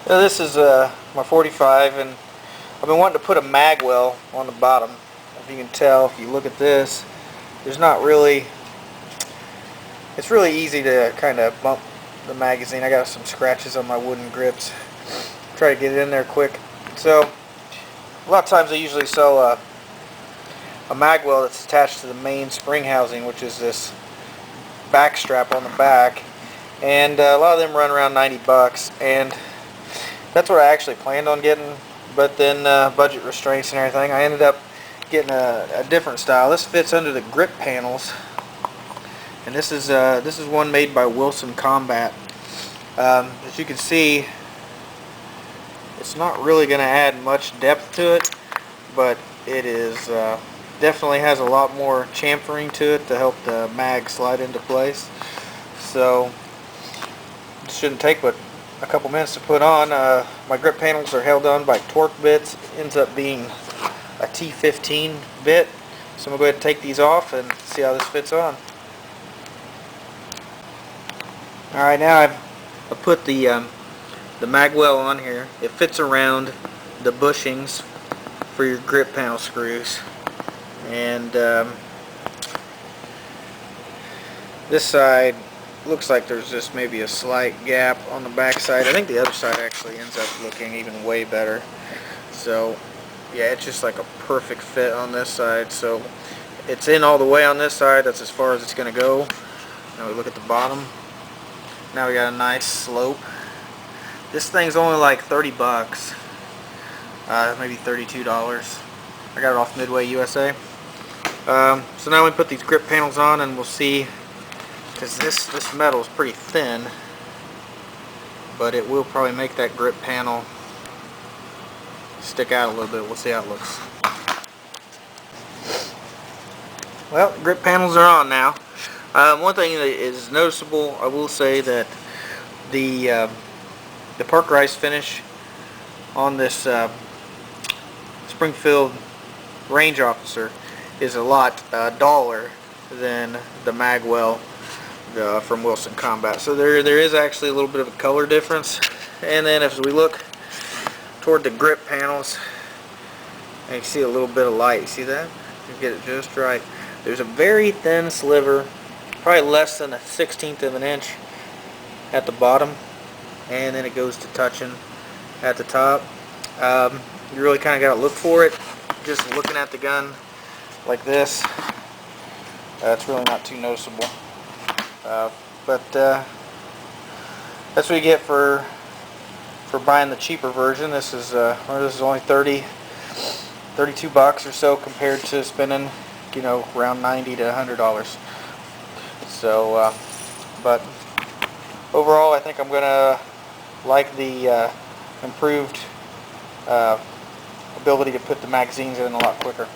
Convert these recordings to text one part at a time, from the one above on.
Now this is my 45, and I've been wanting to put a magwell on the bottom. If you can tell, if you look at this, there's not really, it's really easy to kind of bump the magazine. I got some scratches on my wooden grips. Try to get it in there quick. So a lot of times I usually sell a magwell that's attached to the main spring housing, which is this back strap on the back, and a lot of them run around 90 bucks, and that's what I actually planned on getting, but then budget restraints and everything, I ended up getting a different style. This fits under the grip panels, and this is one made by Wilson Combat. As you can see, it's not really going to add much depth to it, but it is definitely has a lot more chamfering to it to help the mag slide into place. So it shouldn't take but a couple minutes to put on. My grip panels are held on by torque bits. It ends up being a T15 bit. So I'm going to go ahead and take these off and see how this fits on. Alright, now I've put the magwell on here. It fits around the bushings for your grip panel screws. And this side looks like there's just maybe a slight gap on the back side. I think the other side actually ends up looking even way better. So yeah, it's just like a perfect fit on this side. So it's in all the way on this side. That's as far as it's going to go. Now we look at the bottom. Now we got a nice slope. This thing's only like 30 bucks. Maybe $32. I got it off Midway, USA. So now we put these grip panels on, and we'll see, because this metal is pretty thin, but it will probably make that grip panel stick out a little bit. We'll see how it looks. Well, grip panels are on now. One thing that is noticeable, I will say that the parkerized finish on this Springfield Range Officer is a lot duller than the magwell from Wilson Combat. So there is actually a little bit of a color difference. And then as we look toward the grip panels, and you see a little bit of light. You see that? You get it just right. There's a very thin sliver, probably less than 1/16 of an inch at the bottom, and then it goes to touching at the top. You really kind of got to look for it. Just looking at the gun like this, it's really not too noticeable. But that's what you get for buying the cheaper version. This is only 32 bucks or so, compared to spending, you know, around $90 to $100. So, but overall, I think I'm gonna like the improved ability to put the magazines in a lot quicker.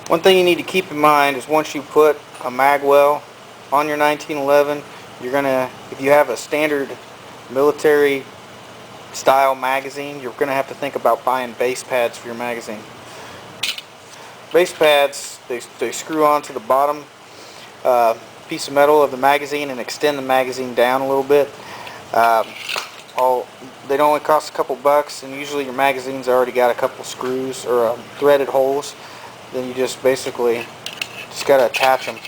One thing you need to keep in mind is once you put a magwell on your 1911, you're gonna, if you have a standard military style magazine, you're gonna have to think about buying base pads for your magazine. Base pads, they screw onto the bottom piece of metal of the magazine and extend the magazine down a little bit. They only cost a couple bucks, and usually your magazine's already got a couple screws or threaded holes. Then you just basically just got to attach them.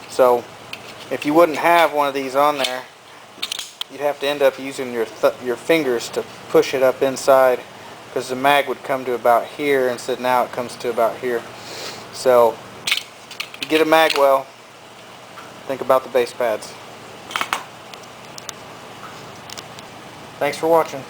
So if you wouldn't have one of these on there, you'd have to end up using your fingers to push it up inside, because the mag would come to about here, instead now it comes to about here. So if you get a magwell, think about the base pads. Thanks for watching.